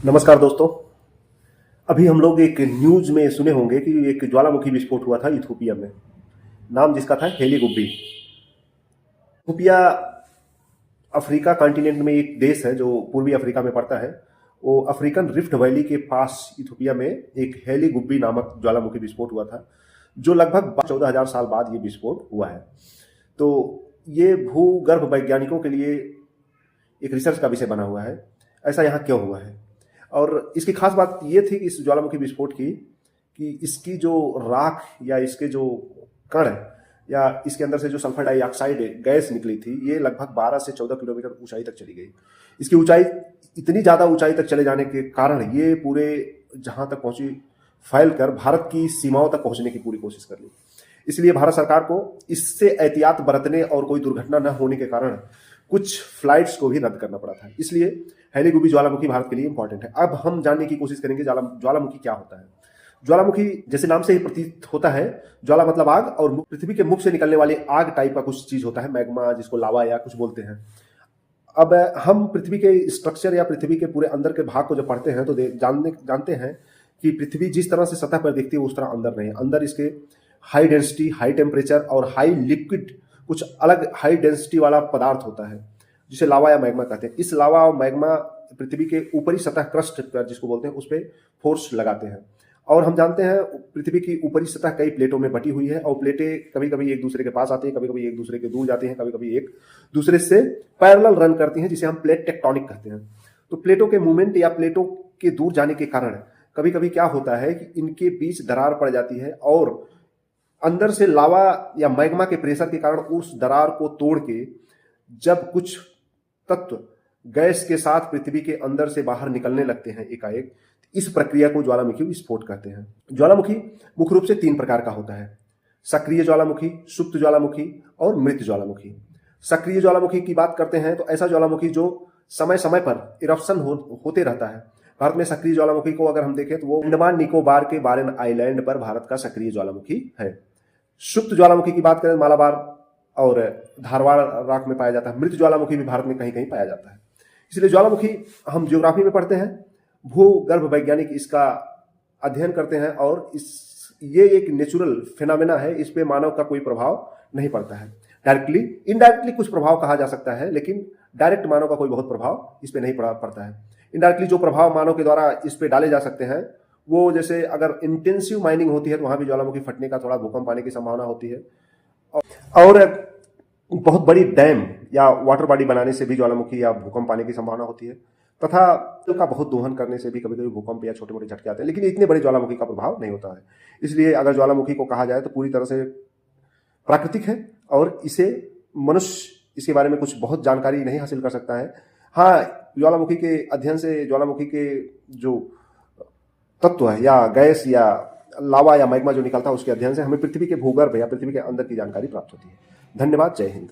नमस्कार दोस्तों। अभी हम लोग एक न्यूज में सुने होंगे कि एक ज्वालामुखी विस्फोट हुआ था इथोपिया में। नाम जिसका था Hayli Gubbi. Ethiopia Africa continent में एक देश है जो पूर्वी अफ्रीका में पड़ता है। वो अफ्रीकन रिफ्ट वैली के पास इथोपिया में एक हेली गुब्बी नामक ज्वालामुखी विस्फोट हुआ था, जो लगभग 14,000 साल बाद ये विस्फोट हुआ है। तो ये भूगर्भ वैज्ञानिकों के लिए एक रिसर्च का विषय बना हुआ है। ऐसा यहाँ क्यों हुआ है, और इसकी खास बात ये थी कि इस ज्वालामुखी विस्फोट की कि इसकी जो राख या इसके जो कण या इसके अंदर से जो सल्फर डाइऑक्साइड गैस निकली थी, ये लगभग 12 से 14 किलोमीटर ऊंचाई तक चली गई। इसकी ऊंचाई इतनी ज़्यादा ऊंचाई तक चले जाने के कारण ये पूरे जहां तक पहुंची फैल कर भारत की सीमाओं तक पहुंचने की पूरी कोशिश कर ली। इसलिए भारत सरकार को इससे एहतियात बरतने और कोई दुर्घटना न होने के कारण कुछ फ्लाइट्स को भी रद्द करना पड़ा था। इसलिए हेली गुब्बी ज्वालामुखी भारत के लिए इंपॉर्टेंट है। अब हम जानने की कोशिश करेंगे ज्वालामुखी क्या होता है। ज्वालामुखी जैसे नाम से ही प्रतीत होता है, ज्वाला मतलब आग, और पृथ्वी के मुख से निकलने वाली आग टाइप का कुछ चीज होता है, मैग्मा जिसको लावा या कुछ बोलते हैं। अब हम पृथ्वी के स्ट्रक्चर या पृथ्वी के पूरे अंदर के भाग को जब पढ़ते हैं तो जानते हैं कि पृथ्वी जिस तरह से सतह पर दिखती है उस तरह अंदर नहीं। अंदर इसके हाई डेंसिटी, हाई टेम्परेचर और हाई लिक्विड कुछ अलग हाई डेंसिटी वाला पदार्थ होता है जिसे लावा या मैग्मा कहते हैं। इस लावा और मैग्मा पृथ्वी के ऊपरी सतह क्रस्ट पर जिसको बोलते हैं उस पर फोर्स लगाते हैं। और हम जानते हैं पृथ्वी की ऊपरी सतह कई प्लेटों में बटी हुई है, और प्लेटें कभी कभी एक दूसरे के पास आती हैं, कभी कभी एक दूसरे के दूर जाती हैं, कभी कभी एक दूसरे से पैरेलल रन करती हैं, जिसे हम प्लेट टेक्टोनिक कहते हैं। तो प्लेटों के मूवमेंट या प्लेटों के दूर जाने के कारण कभी कभी क्या होता है कि इनके बीच दरार पड़ जाती है, और अंदर से लावा या मैग्मा के प्रेशर के कारण उस दरार को तोड़ के जब कुछ तत्व गैस के साथ पृथ्वी के अंदर से बाहर निकलने लगते हैं एकाएक, इस प्रक्रिया को ज्वालामुखी विस्फोट कहते हैं। ज्वालामुखी मुख्य रूप से 3 प्रकार का होता है: सक्रिय ज्वालामुखी, सुप्त ज्वालामुखी और मृत ज्वालामुखी। सक्रिय ज्वालामुखी की बात करते हैं तो ऐसा ज्वालामुखी जो समय समय पर इरप्शन होते रहता है। भारत में सक्रिय ज्वालामुखी को अगर हम देखें तो वो अंडमान निकोबार के बारेन आइलैंड पर भारत का सक्रिय ज्वालामुखी है। सुप्त ज्वालामुखी की बात करें मालाबार और धारवाड़ राख में पाया जाता है। मृत ज्वालामुखी भी भारत में कहीं कहीं पाया जाता है। इसलिए ज्वालामुखी हम ज्योग्राफी में पढ़ते हैं, भूगर्भ वैज्ञानिक इसका अध्ययन करते हैं, और ये एक नेचुरल फिनोमेना है, इस पे मानव का कोई प्रभाव नहीं पड़ता है। डायरेक्टली इनडायरेक्टली कुछ प्रभाव कहा जा सकता है, लेकिन डायरेक्ट मानव का कोई बहुत प्रभाव इस पे नहीं पड़ता है। इनडायरेक्टली जो प्रभाव मानव के द्वारा इस पे डाले जा सकते हैं वो, जैसे अगर इंटेंसिव माइनिंग होती है तो वहां भी ज्वालामुखी फटने का, थोड़ा भूकंप आने की संभावना होती है, और बहुत बड़ी डैम या वाटर बॉडी बनाने से भी ज्वालामुखी या भूकंप आने की संभावना होती है, तथा का बहुत दोहन करने से भी कभी कभी भूकंप या छोटे मोटे झटके आते हैं, लेकिन इतने बड़े ज्वालामुखी का प्रभाव नहीं होता है। इसलिए अगर ज्वालामुखी को कहा जाए तो पूरी तरह से प्राकृतिक है, और इसे मनुष्य इसके बारे में कुछ बहुत जानकारी नहीं हासिल कर सकता है। हाँ, ज्वालामुखी के अध्ययन से ज्वालामुखी के जो तत्व है या गैस या लावा या मैग्मा जो निकलता है उसके अध्ययन से हमें पृथ्वी के भूगर्भ या पृथ्वी के अंदर की जानकारी प्राप्त होती है। धन्यवाद। जय हिंद।